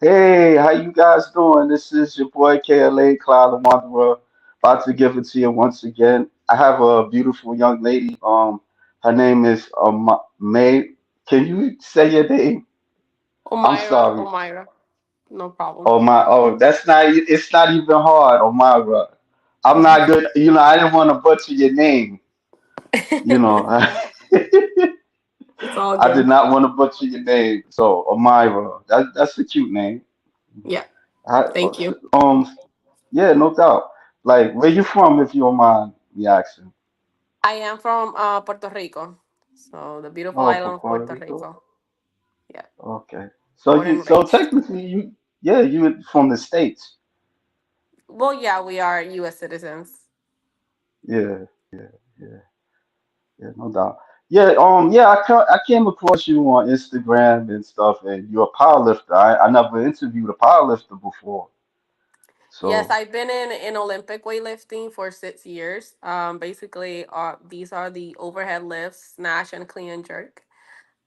Hey, how you guys doing? This is your boy KLA Cloud the Wanderer, about to give it to you once again. I have a beautiful young lady. Her name is May. Can you say your name? I'm sorry. Omyra, no problem. Oh my. Oh, that's not. It's not even hard. Oh my God. I'm not good. I didn't want to butcher your name. You know, It's all I did good. not want to butcher your name. So, Omaira, that's a cute name. Yeah, I, thank you. yeah, no doubt. Like, where you from, if you don't mind me asking? I am from Puerto Rico, so the beautiful Oh, island from of Puerto Puerto Rico. Rico. Yeah, Okay. So born you, and so raised. technically yeah, you from the States. Well, yeah, we are U.S. citizens. Yeah, yeah, yeah, no doubt. Yeah, yeah, I came across you on Instagram and stuff, and you're a powerlifter. I never interviewed a powerlifter before, Yes, so I've been in Olympic weightlifting for 6 years. Basically, these are the overhead lifts, snatch, and clean and jerk.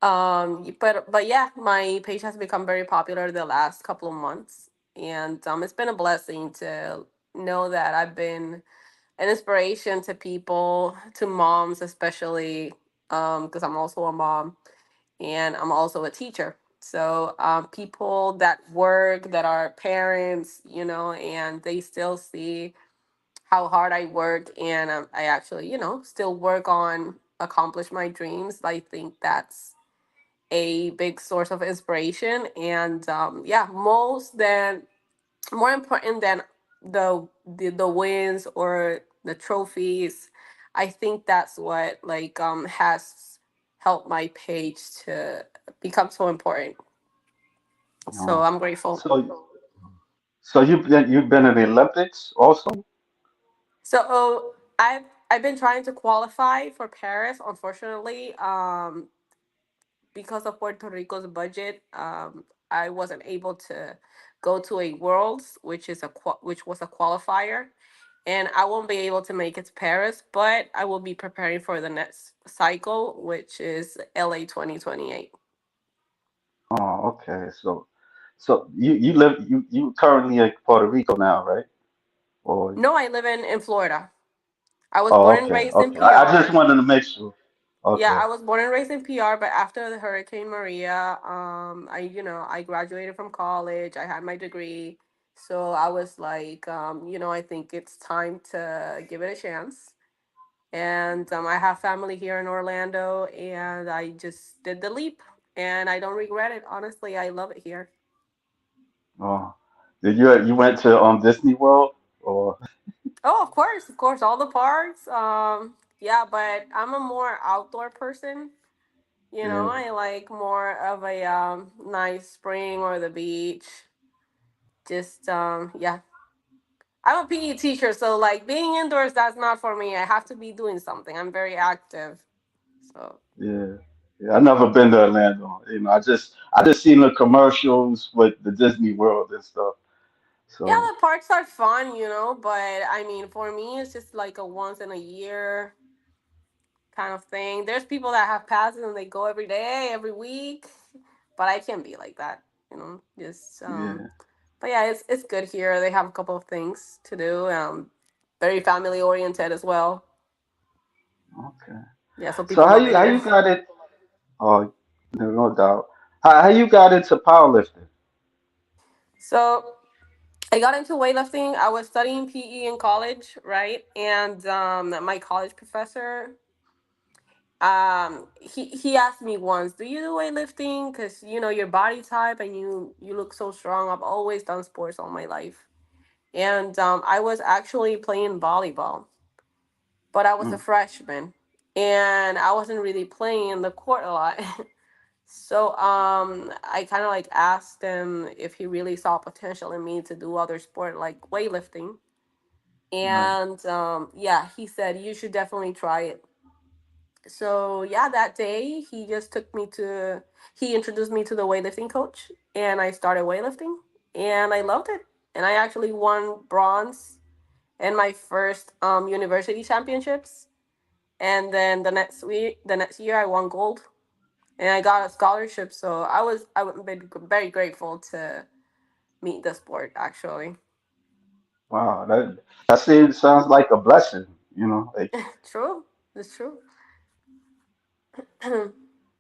But yeah, my page has become very popular the last couple of months, and it's been a blessing to know that I've been an inspiration to people, to moms especially, because I'm also a mom and I'm also a teacher. So people that work, that are parents, and they still see how hard I work, and I actually, still work on accomplish my dreams. I think that's a big source of inspiration, and yeah, more important than the wins or the trophies. I think that's what has helped my page to become so important. So uh, I'm grateful. so you've been in the Olympics also? So I've been trying to qualify for Paris. Unfortunately, because of Puerto Rico's budget, I wasn't able to go to a Worlds, which was a qualifier, and I won't be able to make it to Paris. But I will be preparing for the next cycle, which is LA 2028. Oh, okay. So you currently in Puerto Rico now, right? Or No, I live in Florida. I was oh, born and okay, raised in okay. I just PR. wanted to make sure. Yeah, Okay. I was born and raised in PR, but after the Hurricane Maria, I graduated from college. I had my degree, so I was like, I think it's time to give it a chance. And I have family here in Orlando, and I just did the leap, and I don't regret it. Honestly, I love it here. Oh, did you went to Disney World or? Oh, of course, all the parks. Yeah, but I'm a more outdoor person. Yeah. I like more of a nice spring or the beach. Just yeah. I'm a PE teacher, so like being indoors, that's not for me. I have to be doing something. I'm very active. So Yeah, yeah. I never been to Orlando. I just seen the commercials with the Disney World and stuff. yeah, So the parks are fun, but I mean for me it's just like a once in a year kind of thing. There's people that have passes and they go every day, every week. But I can't be like that, Just yeah. but yeah, it's good here. They have a couple of things to do. Very family oriented as well. Okay. Yeah, so So people love it how here. you got it? Oh, no doubt. How you got into powerlifting? So I got into weightlifting. I was studying PE in college, right? And my college professor, he asked me once, "Do you do weightlifting? Because your body type and you look so strong. I've always done sports all my life." And I was actually playing volleyball, but I was a Mm, freshman, and I wasn't really playing in the court a lot. So I kind of like asked him if he really saw potential in me to do other sport like weightlifting. right. And yeah, he said you should definitely try it. So yeah, that day he introduced me to the weightlifting coach, and I started weightlifting, and I loved it. And I actually won bronze in my first university championships. And then the next year I won gold, and I got a scholarship. So I was been very grateful to meet the sport actually. Wow, that sounds like a blessing. Like True, it's true.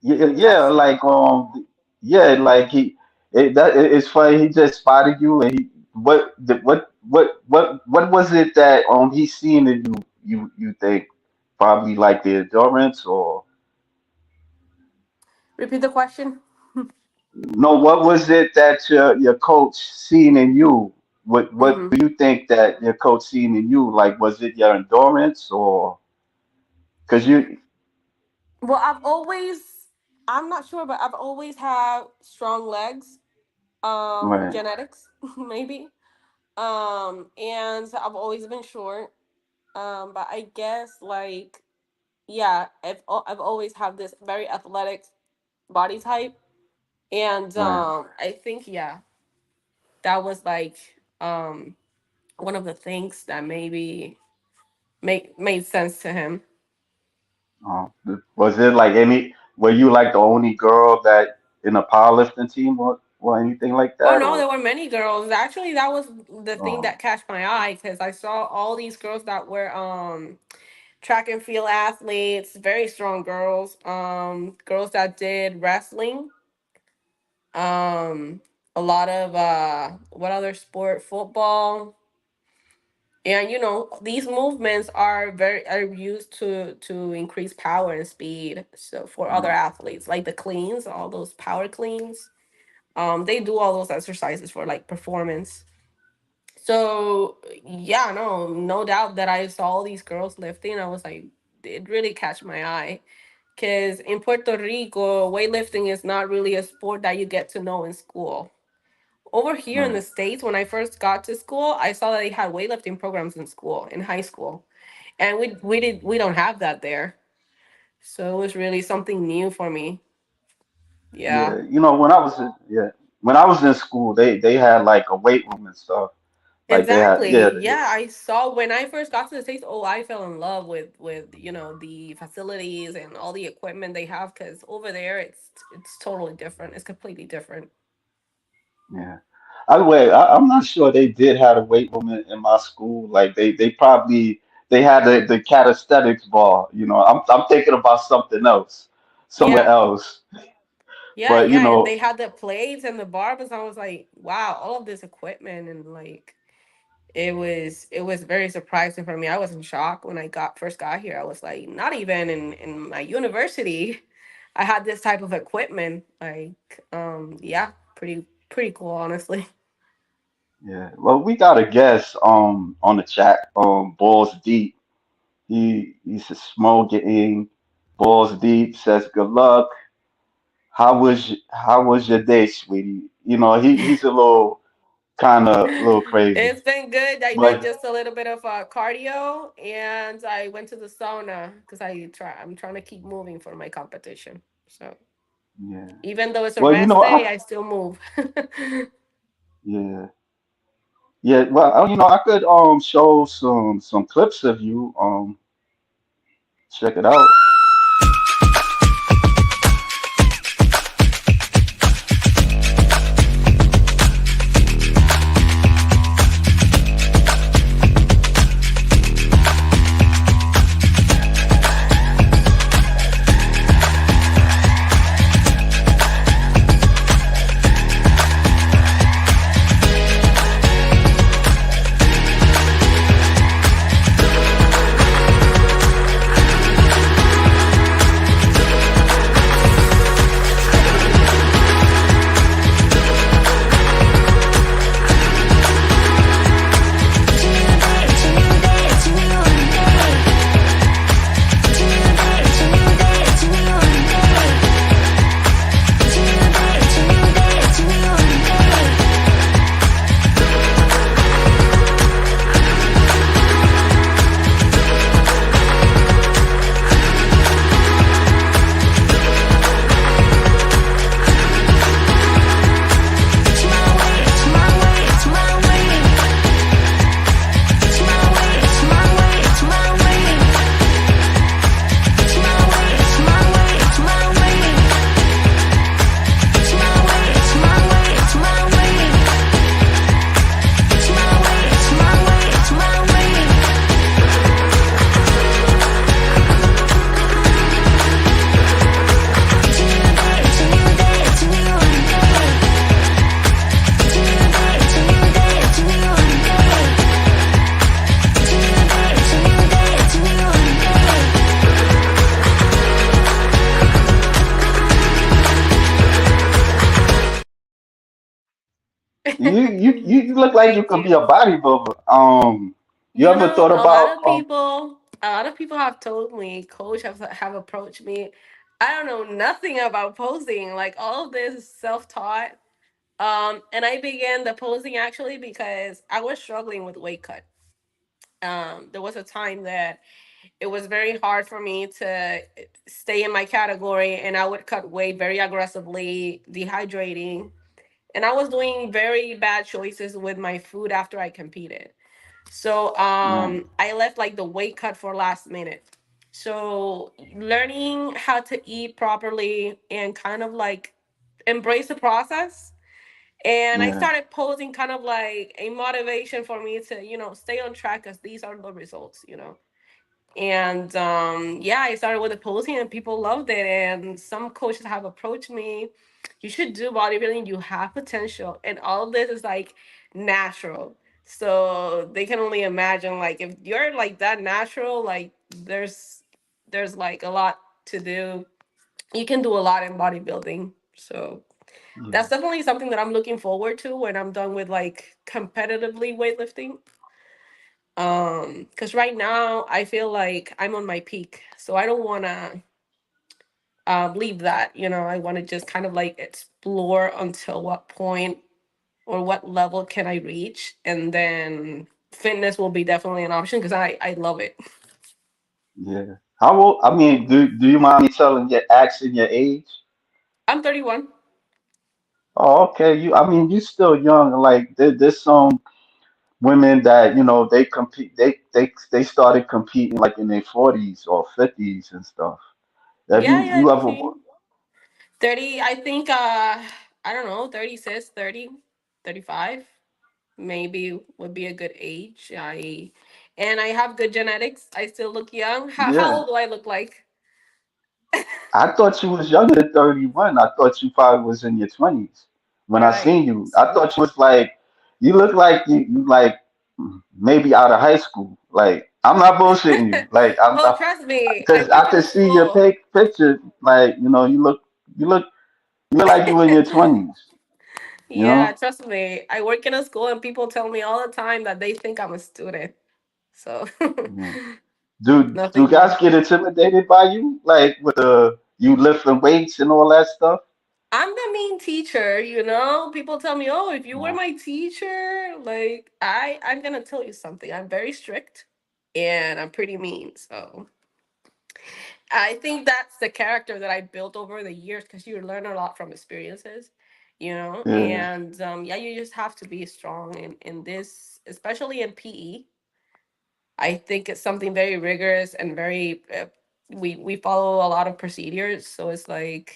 yeah, yeah, That's yeah, like it's funny. He just spotted you, and what was it that he seen in you? You think probably like the endurance or repeat the question. no? What was it that your coach seen in you? What Hmm. do you think that your coach seen in you? Like, was it your endurance or because you Well, I'm not sure, but I've always had strong legs. right, Genetics, maybe. And I've always been short. But I guess like yeah, I've always had this very athletic body type, and right? I think yeah, that was like um one of the things that maybe made sense to him. Um, was it like any? Were you like the only girl that in a powerlifting team or anything like Oh that? no, Or there were many girls. Actually, that was the thing um, that catch my eye because I saw all these girls that were track and field athletes, very strong girls. Girls that did wrestling. Um, a lot of what other sport? Football. And these movements are used to increase power and speed. So for other um, athletes, like the cleans, all those power cleans, they do all those exercises for like performance. So yeah, no doubt that I saw all these girls lifting. I was like, it really catch my eye. Because in Puerto Rico, weightlifting is not really a sport that you get to know in school. Over here in right, the States, when I first got to school, I saw that they had weightlifting programs in school, in high school. And we don't have that there. So it was really something new for me. Yeah. yeah. When I was in school, they had like a weight room and stuff. Like they had Exactly. Yeah, I saw when I first got to the States, oh, I fell in love with the facilities and all the equipment they have cuz over there it's totally different. It's completely different. yeah. I'm not sure they did have a weight room in my school. Like they probably they had the calisthenics bar. I'm thinking about something else, somewhere Yeah. else. Yeah, But yeah, and they had the plates and the barbers. I was like, wow, all of this equipment and like it was very surprising for me. I was in shock when I got here. I was like, not even in my university, I had this type of equipment. Like, yeah, pretty cool, honestly. yeah, well, we got a guest on the chat. Balls deep. He's smoking. Balls deep says good luck. How was your day, sweetie? He's a little crazy, It's been good. I did but just a little bit of cardio, and I went to the sauna because I'm trying to keep moving for my competition. So yeah. even though it's a Well, rest day, I I still move. yeah yeah. Well, I could show some clips of you. Check it out. You look like you Thank could be a you. bodybuilder. You You ever know, thought about a lot of people have told me, coach have approached me. I don't know nothing about posing. Like all of this is self taught. And I began the posing actually because I was struggling with weight cut. There was a time that it was very hard for me to stay in my category, and I would cut weight very aggressively, dehydrating, and I was doing very bad choices with my food after I competed. So right, I left like the weight cut for last minute. So learning how to eat properly and kind of like embrace the process. And I yeah, started posing kind of like a motivation for me to, stay on track because these are the results. And yeah, I started with the posing and people loved it. And some coaches have approached me. You should do bodybuilding. You have potential. And all of this is like natural. So they can only imagine like if you're like that natural, like there's like a lot to do. You can do a lot in bodybuilding. So yeah, that's definitely something that I'm looking forward to when I'm done with like competitively weightlifting. Because right now I feel like I'm on my peak, so I don't want to leave that. I want to just kind of like explore until what point or what level can I reach, and then fitness will be definitely an option because I love it. yeah. How old? I mean, do you mind me telling your asking your age? I'm 31. Oh, okay. I mean, you still young. Like there's some women that they compete. They started competing like in their 40s or 50s and stuff. Have Yeah, yeah. you ever? See, 30. I think. I don't know. 36, 30, 35. Maybe would be a good age. I have good genetics. I still look young. How Yeah. old do I look like? I thought you was younger than 31. I thought you probably was in your 20s when I seen Right. you. I thought you was like, you look like you like maybe out of high school. Like I'm not bullshitting you. Like Oh, trust me. I because work I in a could see your school. picture. Like you look you look like you in your 20s. You Yeah, know. trust me. I work in a school and people tell me all the time that they think I'm a student. So Yeah. Do nothing guys more. get intimidated by you? Like with you lifting weights and all that stuff? I'm the mean teacher, you know? People tell me, "Oh, if you were Wow. my teacher, like I'm going to tell you something. I'm very strict and I'm pretty mean." So I think that's the character that I built over the years because you learn a lot from experiences. Yeah. And yeah, you just have to be strong in this, especially in PE. I think it's something very rigorous and very, we follow a lot of procedures. So it's like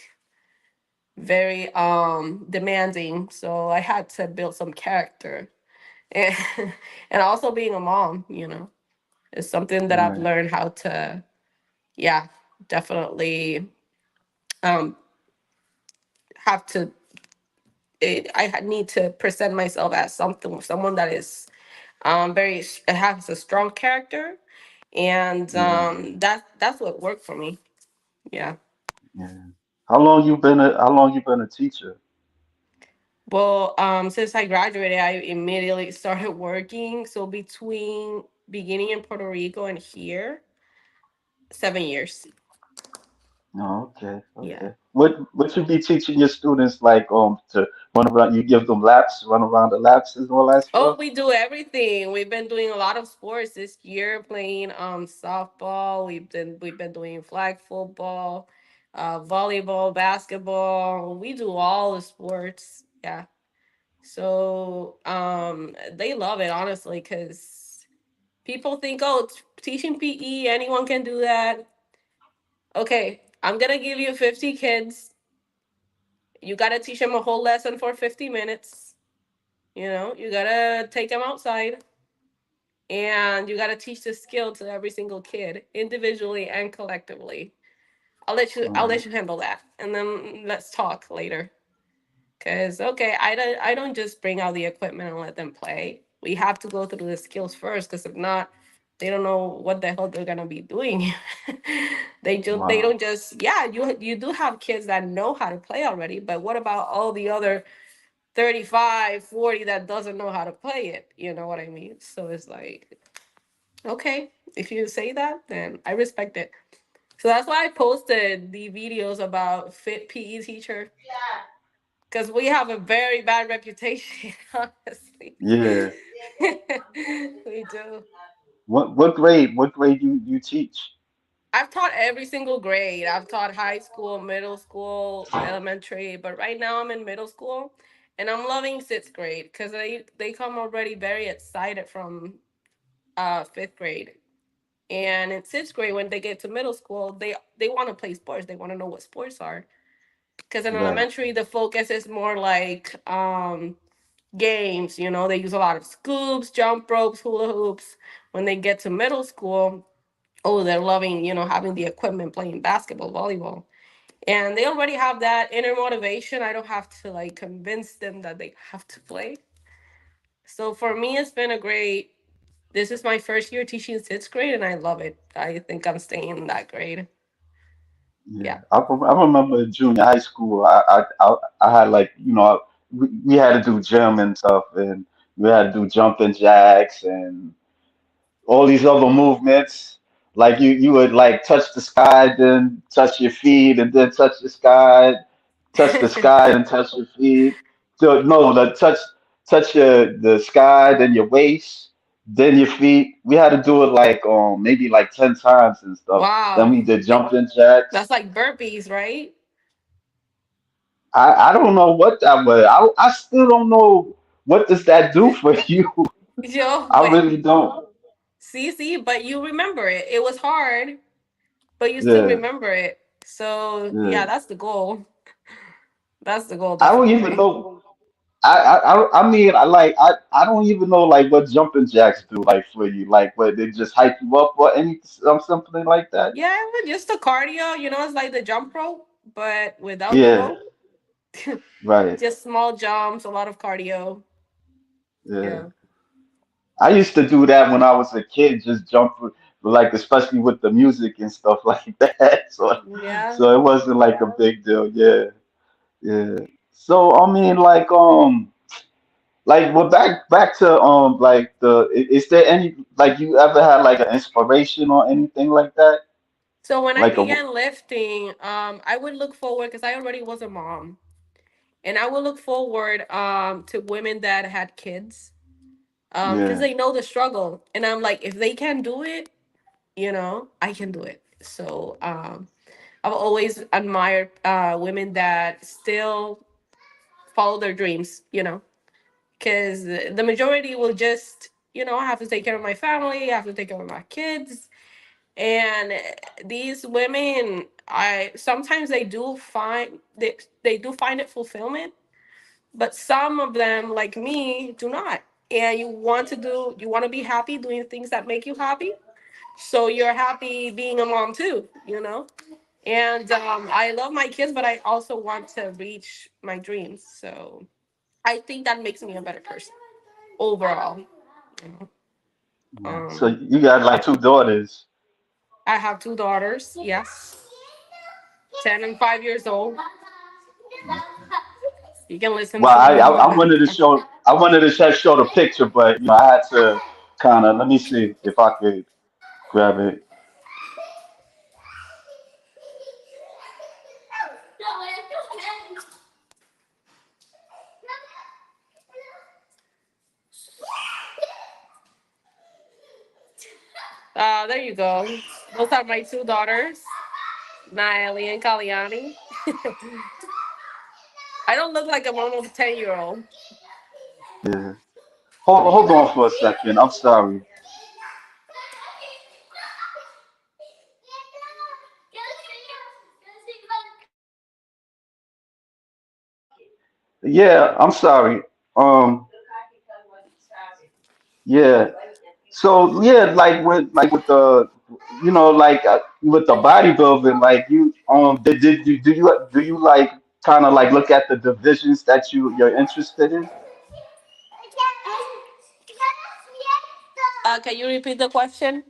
very demanding. So I had to build some character. And, and also being a mom, is something that I've Right. learned how to, yeah, definitely um have to need to present myself as someone that is very has a strong character, and Yeah. that's what worked for me. Yeah. Yeah. How long you been a teacher? Well, since I graduated, I immediately started working. So between beginning in Puerto Rico and here, 7 years. Oh, okay, Yeah. okay. What you be teaching your students like to run around? You give them laps, run around the laps and all that Oh, stuff. we do everything. We've been doing a lot of sports this year, playing softball. We've been doing flag football, volleyball, basketball. We do all the sports. Yeah. So they love it honestly because people think, oh, teaching PE, anyone can do that. Okay, I'm gonna give you 50 kids. You gotta teach them a whole lesson for 50 minutes. You gotta take them outside and you got to teach the skill to every single kid individually and collectively. I'll Right. let you handle that, and then let's talk later. Cause okay, I don't just bring out the equipment and let them play. We have to go through the skills first, because if not, they don't know what the hell they're gonna be doing. They Wow. don't just, yeah, you do have kids that know how to play already, but what about all the other 35, 40 that doesn't know how to play it. You know what I mean? So it's like, okay, if you say that, then I respect it. So that's why I posted the videos about fit PE teacher, because we have a very bad reputation, honestly. Yeah. We do. What grade you teach? I've taught every single grade. I've taught high school, middle school, elementary, but right now I'm in middle school, and I'm loving sixth grade because they come already very excited from fifth grade. And in sixth grade, when they get to middle school, they want to play sports. They want to know what sports are. Because in Right. elementary, the focus is more like games. You know, they use a lot of scoops, jump ropes, hula hoops. When they get to middle school, oh, they're loving, having the equipment, playing basketball, volleyball. And they already have that inner motivation. I don't have to like convince them that they have to play. So for me, it's been a great. This is my first year teaching sixth grade, and I love it. I think I'm staying in that grade. Yeah. Yeah. I remember in junior high school, I had like, we had to do gym and stuff, and we had to do jumping jacks and all these other movements. Like you would like touch the sky, then touch your feet, and then touch the sky, and touch your feet. So, no, touch the sky, then your waist, then your feet. We had to do it like maybe like 10 times and stuff. Then Wow. we did jumping jacks. That's like burpees, right? I don't know what that was. I still don't know what does that do for you. Yo, I but really don't. see, but you remember it. It was hard, but you still Yeah, remember it. So yeah, yeah. that's the goal. That's the goal, I don't even definitely. know. I mean, I don't even know like what jumping jacks do like for you. Like, what they just hype you up or something like that. Yeah, but just the cardio. It's like the jump rope, but without the Yeah, rope. right. Just small jumps, a lot of cardio. Yeah. Yeah. I used to do that when I was a kid, just jump like especially with the music and stuff like that. Yeah. So it wasn't like a big deal. Yeah, yeah. So I mean, like well, back to like is there any like you ever had like an inspiration or anything like that? So when I Like a began lifting, I would look forward because I already was a mom, and I would look forward to women that had kids, because yeah, they know the struggle, and I'm like, if they can do it, I can do it. So I've always admired women that still follow their dreams, because the majority will just, I have to take care of my family, I have to take care of my kids. And these women, I sometimes they do find it fulfillment, but some of them, like me, do not. And you want to be happy doing things that make you happy. So you're happy being a mom too. And I love my kids, but I also want to reach my dreams. So I think that makes me a better person overall. You know? yeah. So Um, you got like two daughters. I have two daughters. Yes, 10 and 5 years old. You can listen Well, to them in the background. I wanted to show the picture, but I had to kind of let me see if I could grab it. There you go. Those are my two daughters, Naeli and Kaliani. I don't look like a mom of a 10-year-old. Yeah. Hold on for a second. I'm sorry. Yeah, I'm sorry. Yeah. So yeah, like with the like with the bodybuilding, like you did you do you like kind of like look at the divisions that you're interested in? Can you repeat the question?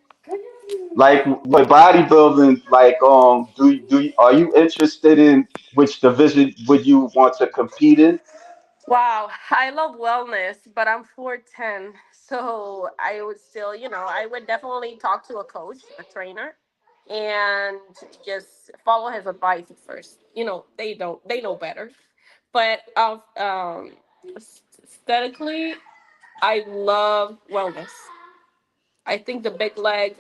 Like with bodybuilding, like are you interested in which division would you want to compete in? Wow, I love wellness, but I'm 4'10", so I would still, I would definitely talk to a coach, a trainer, and just follow his advice at first. They know better. But aesthetically, I love wellness. I think the big leg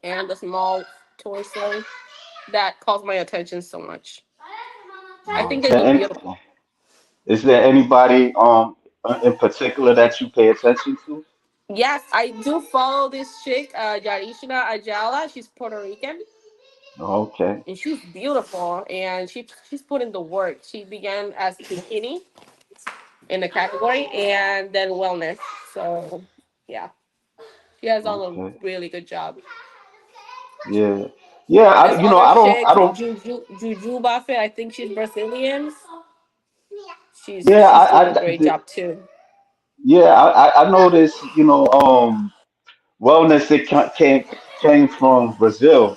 and the small torso that calls my attention so much. I think Is they there look any, beautiful. is there anybody in particular that you pay attention to? Yes, I do follow this chick, Yarishna Ayala. She's Puerto Rican Okay, and she's beautiful and she's put in the work. She began as bikini in the category and then wellness. So yeah, she has done okay, a really good job. yeah, yeah. This other I chick, don't. Juju Buffett, I think she's Brazilian. Yeah, She's doing a great job too. yeah. I noticed. Wellness it came from Brazil,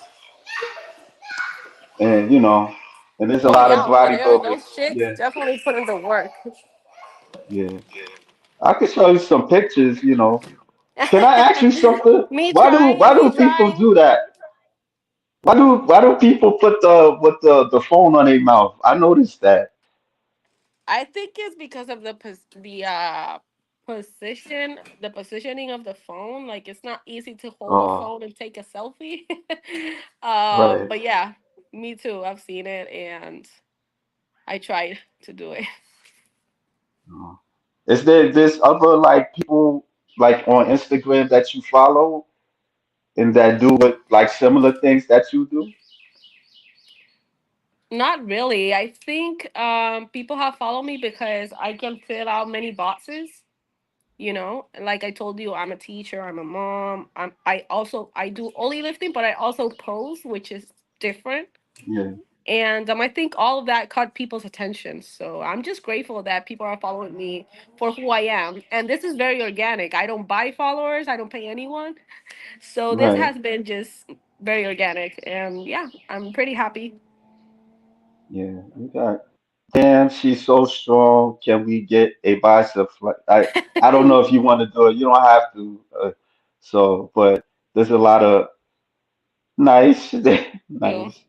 and and there's a Oh lot of yeah, over there, bodybuilders. those chicks Yeah, definitely put in the work. yeah. I could show you some pictures. Can I ask you something? Me Why do me people trying. do that? Why do people put the phone on their mouth? I noticed that. I think it's because of the positioning of the phone. Like it's not easy to hold a Oh, phone and take a selfie. right. But yeah, me too. I've seen it and I tried to do it. Oh. Is there this other like people like on Instagram that you follow and that do it like similar things that you do? Not really. I think people have followed me because I can fill out many boxes. Like I told you, I'm a teacher, I'm a mom, I do only lifting, but I also pose, which is different. Yeah, And I think all of that caught people's attention. So I'm just grateful that people are following me for who I am. And this is very organic. I don't buy followers, I don't pay anyone. So this right. has been just very organic. And yeah, I'm pretty happy. Yeah, you got. Damn, she's so strong. Can we get a bicep flex? I don't know if you want to do it. You don't have to. But there's a lot of nice, You. nice.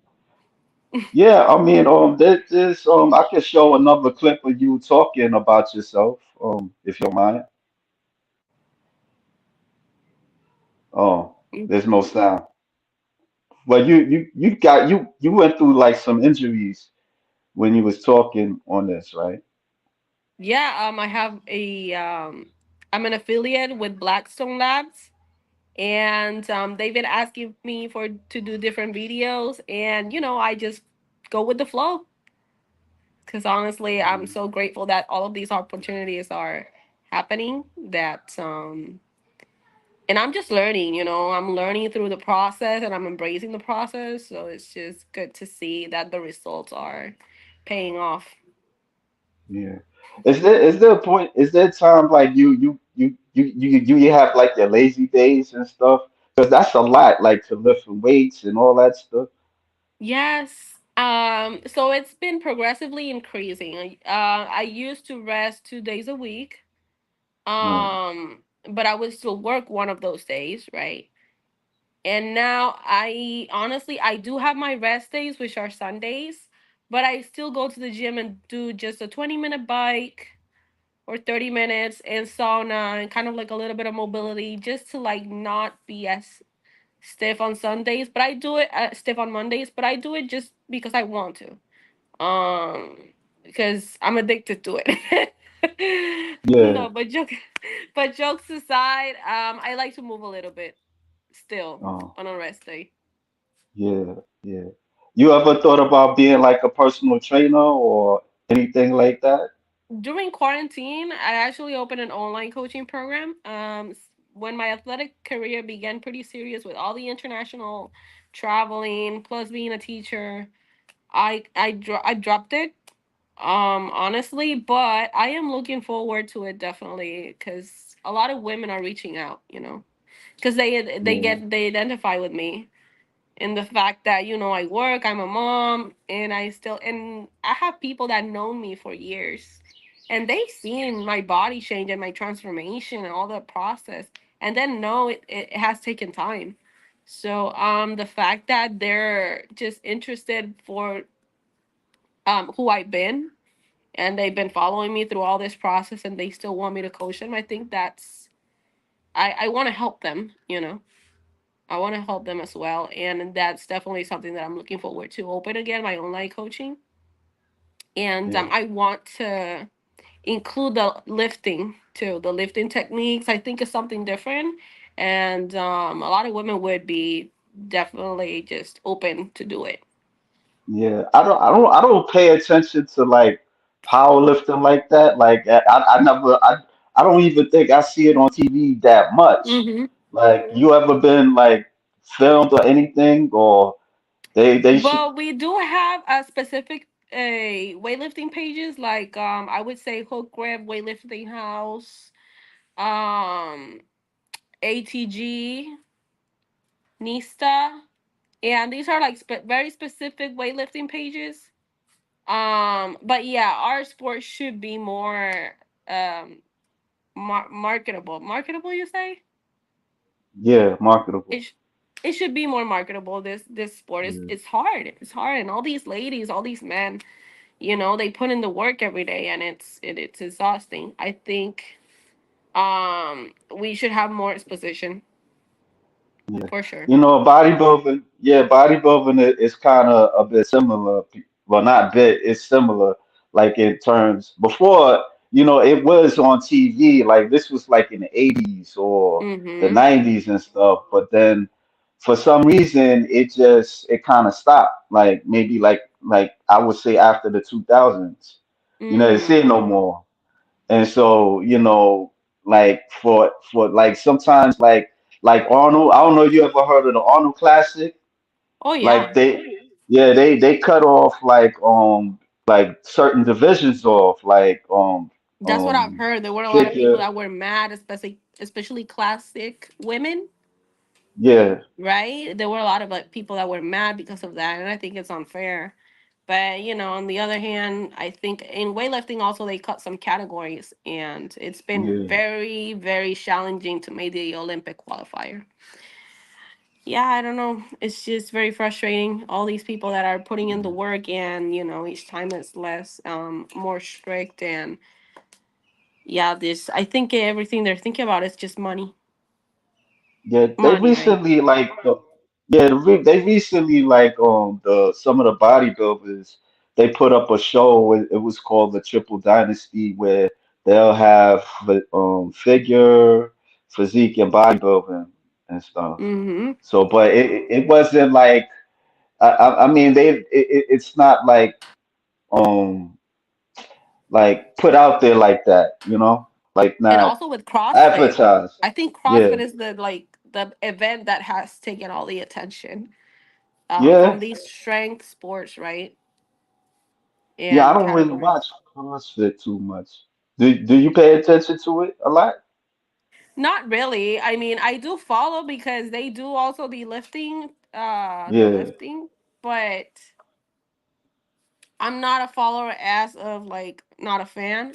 Yeah, I mean, I could show another clip of you talking about yourself, if you don't mind. Oh, there's no sound. But you went through like some injuries when you was talking on this, right? Yeah, I'm an affiliate with Blackstone Labs. And they've been asking me to do different videos, and I just go with the flow because honestly, I'm Yeah, so grateful that all of these opportunities are happening. And I'm just learning. I'm learning through the process, and I'm embracing the process. So it's just good to see that the results are paying off. yeah. Is there a point? Is there time like you have like your lazy days and stuff? Because that's a lot, like to lift weights and all that stuff. Yes. So it's been progressively increasing. I used to rest 2 days a week. Right. But I would still work one of those days, right? And now I do have my rest days, which are Sundays, but I still go to the gym and do just a 20-minute bike or 30 minutes and sauna and kind of like a little bit of mobility just to like not be as stiff on Sundays, but I do it stiff on Mondays, but I do it just because I want to. Because I'm addicted to it. Yeah. No, but jokes aside, I like to move a little bit still Oh, on a rest day. yeah, yeah. You ever thought about being like a personal trainer or anything like that? During quarantine, I actually opened an online coaching program. When my athletic career began pretty serious with all the international traveling plus being a teacher, I dropped it, honestly, but I am looking forward to it definitely because a lot of women are reaching out, because Yeah, they identify with me in the fact that I work, I'm a mom, and I have people that know me for years. and they seen my body change and my transformation and all the process, and then know it has taken time. So the fact that they're just interested for who I've been, and they've been following me through all this process, and they still want me to coach them, I think that's, I want to help them, you know. I want to help them as well, and that's definitely something that I'm looking forward to open again, my online coaching. And Yeah. I want to include the lifting too, the lifting techniques. I think is something different, and a lot of women would be definitely just open to do it. Yeah, I don't pay attention to like powerlifting like that. Like I don't even think I see it on TV that much. Hmm. Like you ever been like filmed or anything, or they should, Well, we do have a specific weightlifting pages, like I would say Hook Grip Weightlifting House, um ATG, Nista, and these are like very specific weightlifting pages. But yeah, our sport should be more um marketable. Marketable, you say? yeah, marketable. It sh- it should be more marketable. This sport is, Yeah, it's hard. It's hard, and all these ladies, all these men, they put in the work every day, and it's exhausting. I think we should have more exposition yeah. for sure. You know, bodybuilding. Yeah, bodybuilding is kind of a bit similar. Well, not bit. It's similar. Like in terms before, it was on TV. Like this was like in the '80s or the Mm-hmm. '90s and stuff. But then, for some reason, it kind of stopped. Like maybe like I would say after the 2000s. You see Mm. it no more. And so, like for like sometimes like Arnold, I don't know if you ever heard of the Arnold Classic. Oh Like yeah. they cut off like certain divisions off like That's what I've heard. There were a lot of people figure. that were mad, especially classic women, Yeah, right? There were a lot of like people that were mad because of that, and I think it's unfair. But on the other hand, I think in weightlifting also they cut some categories, and it's been yeah, very, very challenging to make the Olympic qualifier. Yeah, I don't know. It's just very frustrating. All these people that are putting in the work, and each time it's less, more strict, and yeah, this, I think everything they're thinking about is just money, yeah. They money, right? recently they recently like some of the bodybuilders they put up a show. It was called the Triple Dynasty where they'll have figure, physique, and bodybuilding and stuff. Mm-hmm. So, but it wasn't like I mean it's not um like put out there like that, like And not also with CrossFit, advertised. I think Yeah, CrossFit is the event that has taken all the attention from yeah, these strength sports, right? yeah. I And don't really categories. watch CrossFit too much. Do you pay attention to it a lot? Not really. I mean, I do follow because they do also the Yeah, lifting, but I'm not a follower as of like not a fan.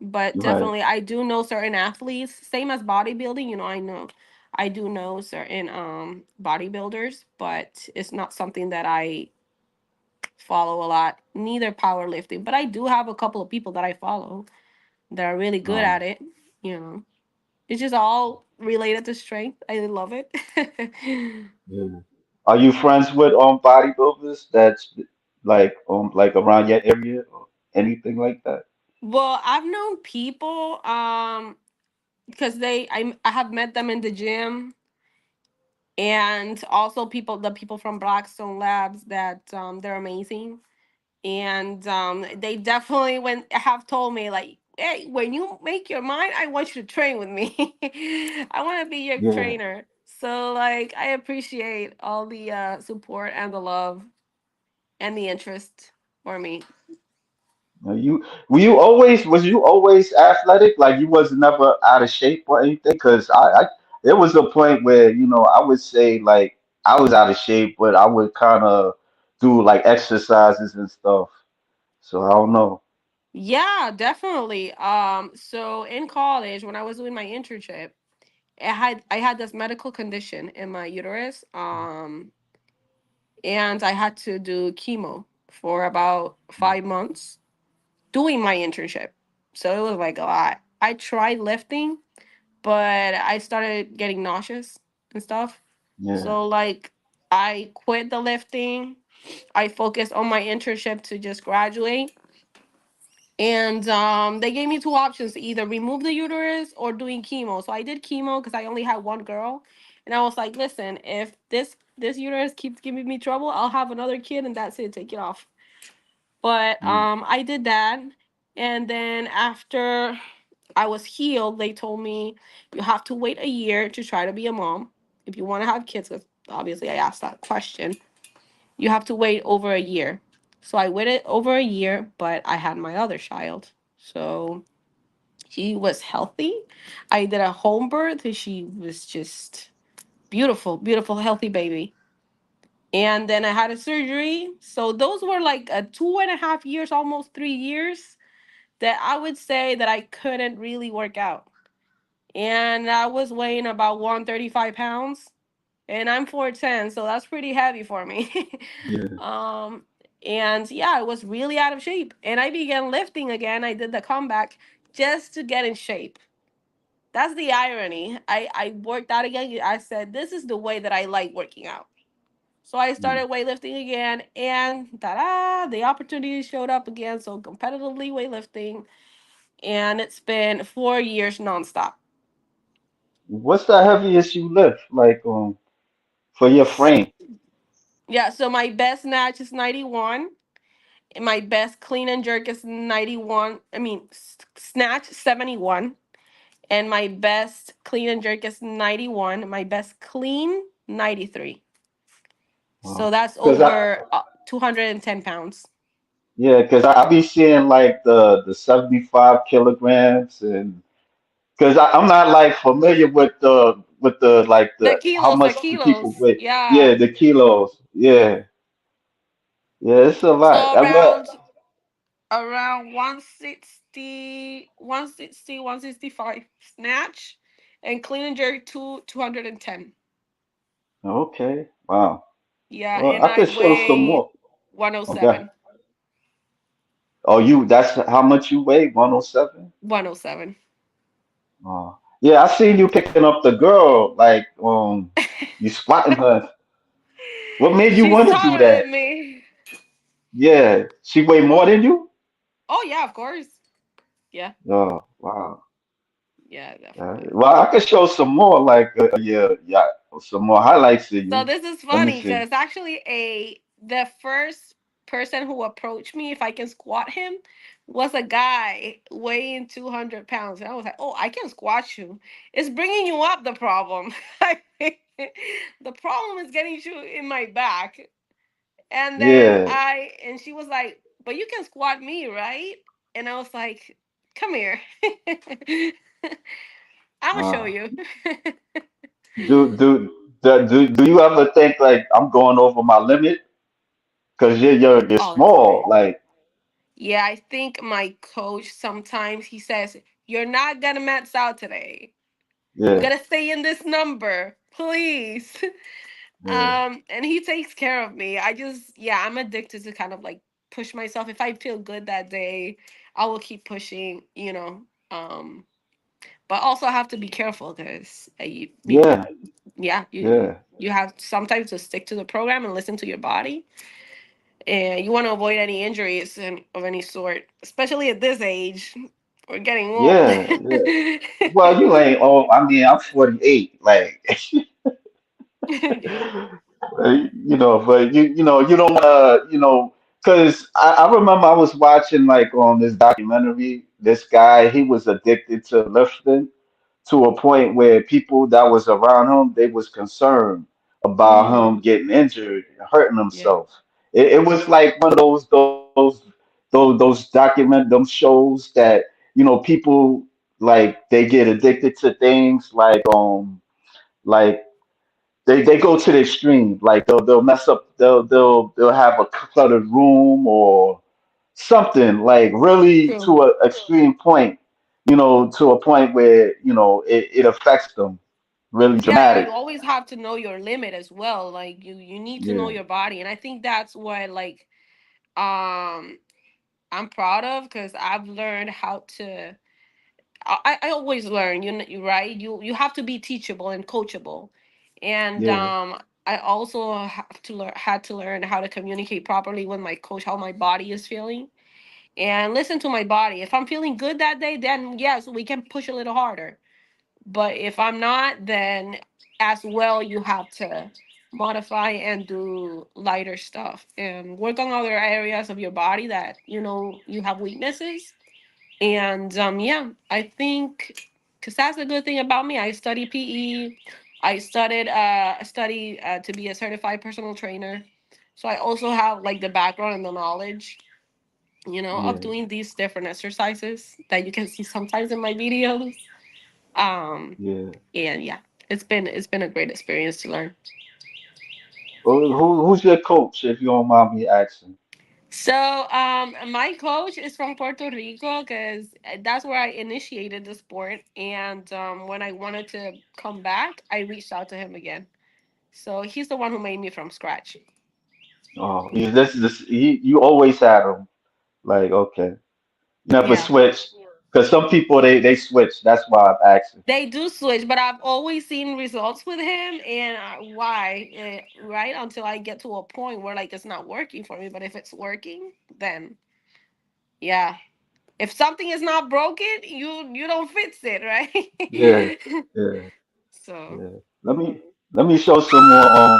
But right. definitely, I do know certain athletes. Same as bodybuilding, I do know certain bodybuilders, but it's not something that I follow a lot. Neither powerlifting, but I do have a couple of people that I follow that are really good Um, at it. You know, it's just all related to strength. I love it. yeah. Are you friends with bodybuilders that's like around your area or anything like that? Well, I've known people because I have met them in the gym, and also the people from Blackstone Labs that they're amazing, and they definitely when have told me like, hey, when you make your mind, I want you to train with me. I want to be your Yeah. trainer. So like I appreciate all the support and the love and the interest for me. You was you always athletic? Like you was never out of shape or anything? Because I there was a point where I would say like I was out of shape, but I would kind of do like exercises and stuff. So I don't know. Yeah, definitely. So in college, when I was doing my internship, I had this medical condition in my uterus. And I had to do chemo for about 5 months doing my internship. So it was like a lot. I tried lifting, but I started getting nauseous and stuff. Yeah, So like I quit the lifting. I focused on my internship to just graduate. And they gave me two options to either remove the uterus or doing chemo. So I did chemo because I only had one girl. And I was like, listen, if this uterus keeps giving me trouble, I'll have another kid and that's it, take it off. But mm, I did that. And then after I was healed, they told me you have to wait a year to try to be a mom. If you want to have kids, 'cause obviously I asked that question, you have to wait over a year. So I waited over a year, but I had my other child. So she was healthy. I did a home birth and she was just beautiful, beautiful, healthy baby. And then I had a surgery. So those were like a 2.5 years, almost 3 years, that I would say that I couldn't really work out. And I was weighing about 135 pounds. And I'm 4'10", so that's pretty heavy for me. yeah, um, and yeah, I was really out of shape. And I began lifting again. I did the comeback just to get in shape. That's the irony. I worked out again. I said, this is the way that I like working out. So I mm. started weightlifting again, and ta-da, the opportunity showed up again. So competitively weightlifting, and it's been 4 years nonstop. What's the heaviest you lift, like for your frame? Yeah, so my best snatch is 91. And my best clean and jerk is 91. I mean, snatch 71. And my best clean and jerk is 91. My best clean, 93. So that's Because over 210 pounds. yeah, because I be seeing like the 75 kilograms, and because I'm not like familiar with the like The the how kilos, the much the people kilos. weigh. Yeah. Yeah, the kilos. Yeah, yeah, it's a lot. So Well, around 160, 160, 165 snatch, and clean and jerk 210. okay, wow. Yeah, Well, and I I could show some weigh more. Okay. 107. Oh, you, that's how much you weigh? 107? 107. Yeah, I seen you picking up the girl, like you squatting her. What made you She's want to do taller that? than me. Yeah, she weigh more than you? Oh yeah, of course. Yeah, Oh, wow. yeah, definitely. Well, I could show some more, like yeah, yeah, some more highlights of So you. this is Let me funny see. because actually a the first person who approached me if I can squat him was a guy weighing 200 pounds, and I was like, "Oh, I can squat you. It's bringing you up the problem. The problem is getting you in my back." And then Yeah. and she was like, "But you can squat me, right?" And I was like, "Come here." I'm gonna show Uh, you. do do do you ever think like I'm going over my limit? Because you're All the small. time. Like Yeah, I think my coach sometimes he says, "You're not gonna max out today. You yeah, gotta stay in this number, please." yeah, And he takes care of me. Yeah, I'm addicted to kind of like push myself. If I feel good that day, I will keep pushing. But also I have to be careful because yeah, yeah, you yeah, you have sometimes to stick to the program and listen to your body, and you want to avoid any injuries of any sort, especially at this age. We're getting old. yeah, yeah. Well, you ain't. Oh, I mean, I'm 48. Like, Yeah. but you don't want to, because I remember I was watching like on this documentary. This guy, he was addicted to lifting to a point where people that was around him, they was concerned about Mm, him getting injured, hurting yeah. himself. It was like one of those document them shows that people like they get addicted to things like they go to the extreme. Like they'll mess up. They'll have a cluttered room, or something like really True. to an extreme point, to a point where it affects them really Yeah, you dramatic. always have to know your limit as well. Like you need to know Yeah, your body, and I think that's what like um I'm proud of because I've learned how to. I always learn. You right. You have to be teachable and coachable, and yeah, I also have to learn had to learn how to communicate properly with my coach how my body is feeling and listen to my body. If I'm feeling good that day, then yes, we can push a little harder. But if I'm not, then as well you have to modify and do lighter stuff and work on other areas of your body that you have weaknesses. And yeah, I think because that's a good thing about me. I study PE. I study to be a certified personal trainer. So I also have like the background and the knowledge, of yeah, doing these different exercises that you can see sometimes in my videos. Um, yeah. and yeah, it's been a great experience to learn. Who's your coach, if you don't mind me asking? So, my coach is from Puerto Rico because that's where I initiated the sport. And when I wanted to come back, I reached out to him again. So he's the one who made me from scratch. Oh, you always had them. Like, okay, you never Yeah. switched. Because some people they switch. That's why I'm asking. They do switch, but I've always seen results with him, and why? Right until I get to a point where like it's not working for me. But if it's working, then yeah. If something is not broken, you don't fix it, Yeah, right? yeah, So yeah. Let me show some more.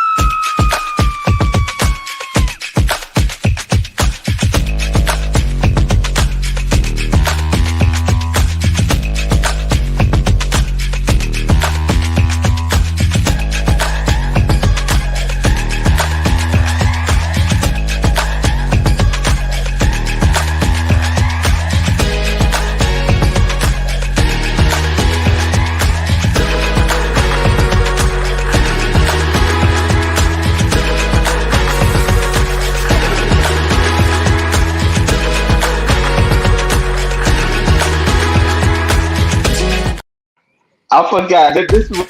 I forgot that this was.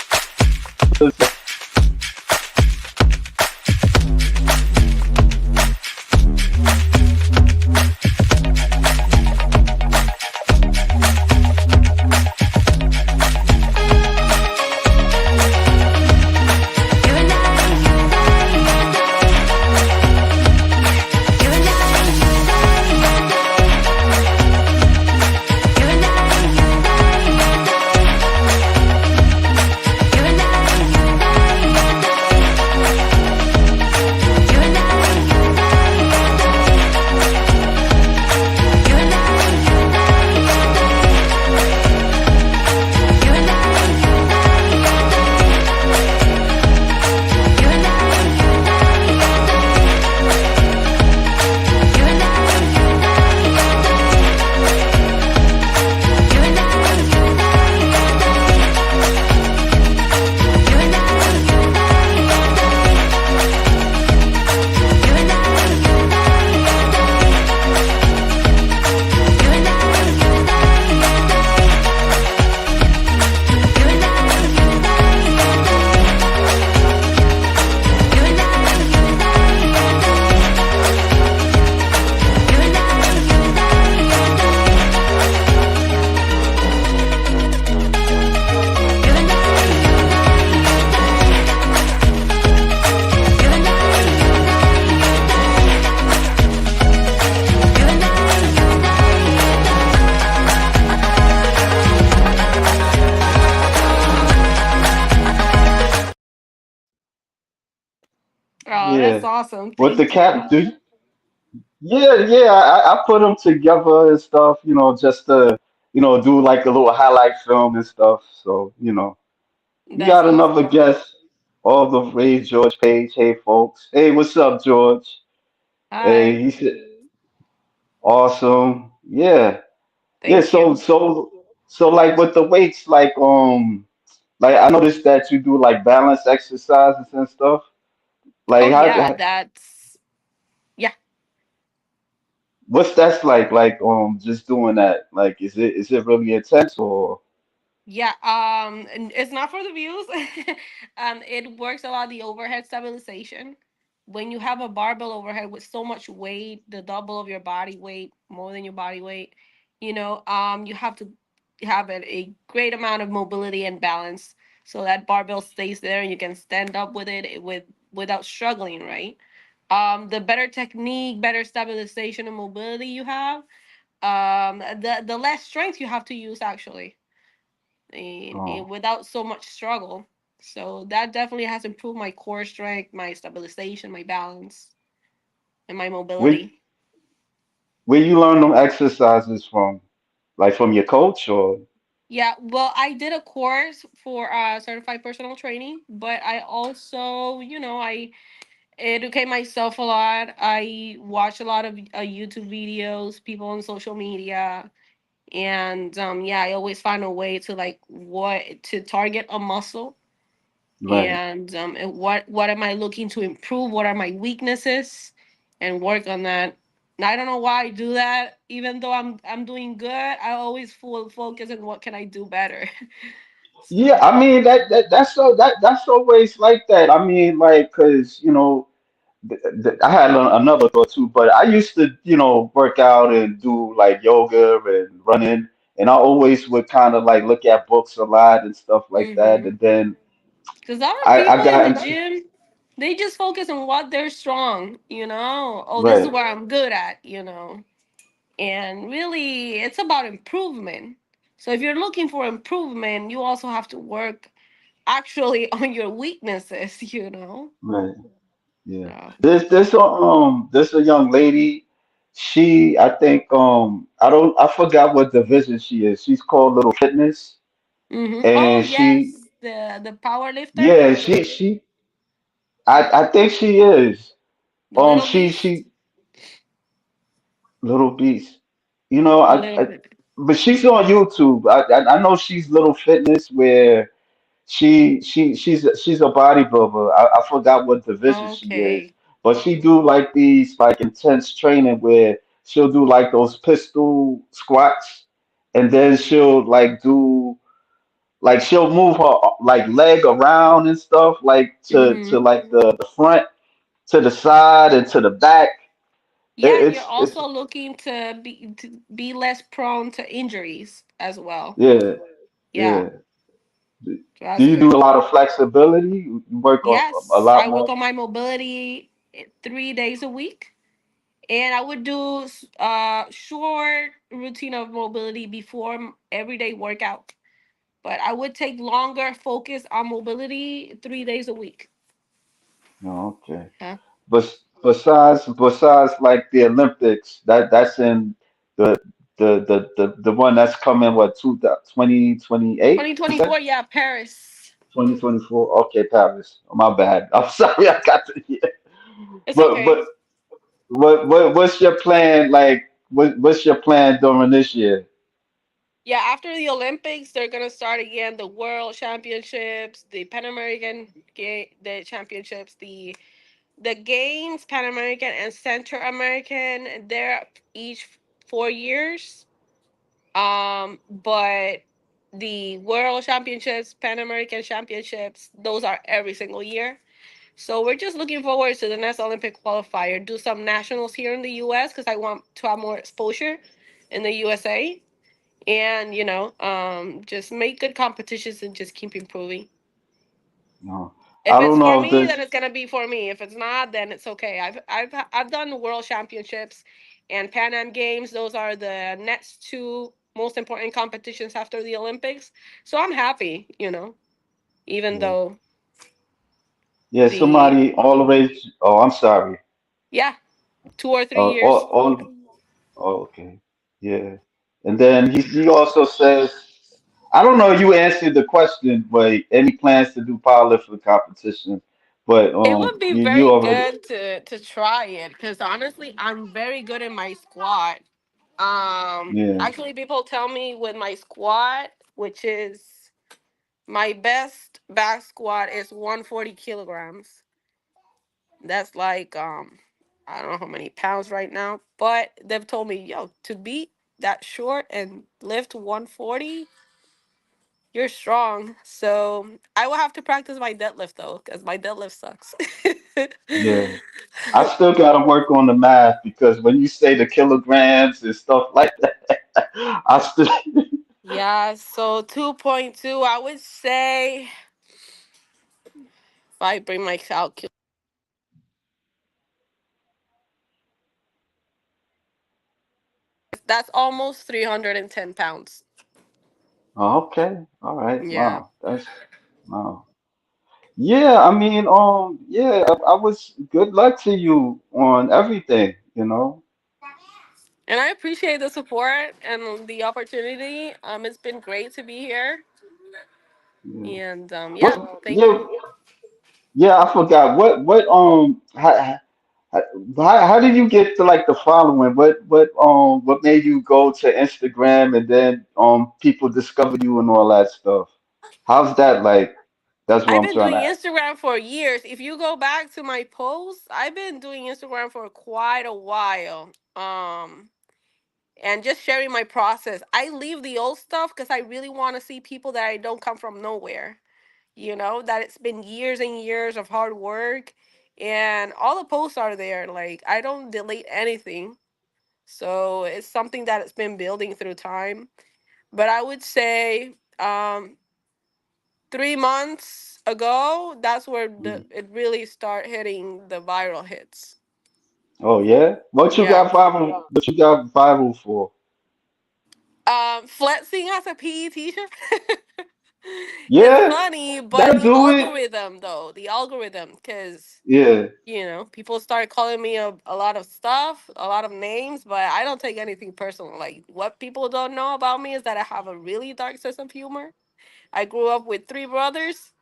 oh, that's Yeah, awesome. with the Thank you. cap, do Yeah, yeah, I put them together and stuff, just to, do like a little highlight film and stuff. So, we That's got another awesome. guest, all the Ray George page. Hey, folks. Hey, what's up, George? Hi. Hey, he said, awesome. Yeah, yeah. Thank So, you. so like with the weights, like I noticed that you do like balance exercises and stuff. Oh Like, yeah, that's yeah. what's that's like just doing that? Like is it really intense or Yeah, and it's not for the views. It works a lot the overhead stabilization. When you have a barbell overhead with so much weight, the double of your body weight, more than your body weight, you have to have a great amount of mobility and balance so that barbell stays there and you can stand up with it without struggling, right? The better technique, better stabilization and mobility you have, the less strength you have to use actually and oh without so much struggle. So that definitely has improved my core strength, my stabilization, my balance, and my where mobility. where you learn them exercises from? Like from your coach or Yeah, well, I did a course for certified personal training, but I also, I educate myself a lot. I watch a lot of YouTube videos, people on social media, and yeah, I always find a way to like what to target a muscle right? and what am I looking to improve? What are my weaknesses, and work on that. And I don't know why I do that. Even though I'm doing good, I always full focus on what can I do better. Yeah, So. I mean that's always like that. I mean, like, cause I had another thought too, but I used to, work out and do like yoga and running, and I always would kind of like look at books a lot and stuff like that. Mm-hmm. And then Because other I people in got the into gym, they just focus on what they're strong. Oh, this is right, what I'm good at. And really, it's about improvement. So if you're looking for improvement, you also have to work actually on your weaknesses. right, yeah. So. There's a young lady. I think I forgot what division she is. She's called Little Fitness, Mm-hmm. Oh and yes, the power lifter, yeah, I think she is. the little She beast, Little Beast. You know, a little bit. but she's on YouTube. I know she's Little Fitness where she's a bodybuilder. I forgot what division she is, Okay. but she do like these like intense training where she'll do like those pistol squats, and then she'll she'll move her like leg around and stuff like to Mm-hmm. like the front, to the side, and to the back. Yeah, and you're It's also looking to be less prone to injuries as well. yeah, Yeah, yeah. Do so that's you do a good. lot of flexibility? You work on a Yes, lot I work more? on my mobility 3 days a week, and I would do short routine of mobility before everyday workout. But I would take longer focus on mobility 3 days a week. No, okay. Yeah. But besides like the Olympics, that's in the the one that's coming what 2028, you said? 2024, yeah, Paris. 2024. Okay, Paris. Oh, my bad. I'm sorry, I got to yeah. It's But okay. but what's your plan like what's your plan during this year? Yeah, after the Olympics, they're gonna start again the World Championships, the Pan American the championships, the Games, Pan American and Central American. They're each 4 years. But the World Championships, Pan American Championships, those are every single year. So we're just looking forward to the next Olympic qualifier. Do some nationals here in the U.S. because I want to have more exposure in the USA, and just make good competitions and just keep improving. No. If I it's don't for know if me, then this it's gonna be for me. If it's not, then it's okay. I've done the World Championships and Pan Am Games. Those are the next two most important competitions after the Olympics. So I'm happy. Even yeah. though Yeah, the somebody always oh I'm sorry. yeah, 2 or 3 years. All oh, okay. Yeah. And then he also says, I don't know you answered the question, but any plans to do powerlifting competition? But It would be you very already good to try it because honestly, I'm very good in my squat. yeah. Actually, people tell me with my squat, which is my best back squat, is 140 kilograms. That's like I don't know how many pounds right now, but they've told me, yo, to be that short and lift 140, you're strong. So I will have to practice my deadlift though, because my deadlift sucks. Yeah. I still gotta work on the math because when you say the kilograms and stuff like that, I still Yeah, so 2.2, I would say if I bring my calculator, that's almost 310 pounds. Oh, okay. All right. Yeah. Wow. That's wow. Yeah, I mean, yeah, I was good luck to you on everything, you know. And I appreciate the support and the opportunity. It's been great to be here. Yeah. And yeah, What? thank you. Yeah, yeah, I forgot. What how, how did you get to like the following? What made you go to Instagram and then people discover you and all that stuff? How's that like? That's what I've I'm been trying doing to ask. Instagram for years. If you go back to my posts, I've been doing Instagram for quite a while. And just sharing my process. I leave the old stuff because I really want to see people that I don't come from nowhere. That it's been years and years of hard work, and all the posts are there. Like, I don't delete anything. So it's something that it's been building through time. But I would say 3 months ago, that's where Mm. it really start hitting the viral hits. Oh yeah? Yeah. What you got viral for? Flexing as a PE teacher. It's Yeah, funny, but that'll the do it. algorithm, though, because Yeah. people started calling me a lot of stuff, a lot of names, but I don't take anything personal. Like, what people don't know about me is that I have a really dark sense of humor. I grew up with three brothers.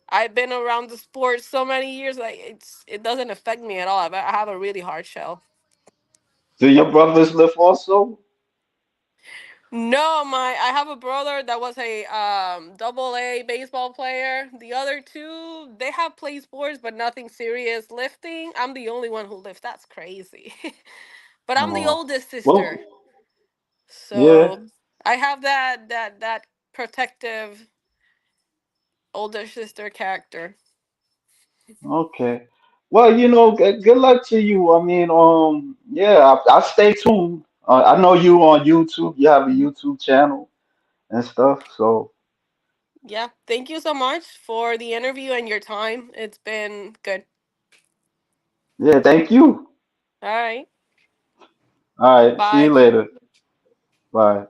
I've been around the sport so many years, like it doesn't affect me at all. I have a really hard shell. Do your brothers live also? No, I have a brother that was a double A baseball player. The other two, they have played sports but nothing serious lifting. I'm the only one who lifts. That's crazy. But I'm the Oh. oldest sister. Well, yeah. So I have that protective older sister character. Okay. Well, good luck to you. I mean, yeah, I stay tuned. I know you on YouTube. You have a YouTube channel and stuff. So, Yeah. Thank you so much for the interview and your time. It's been good. yeah, thank you. All right. All right. See you Bye. later. Bye.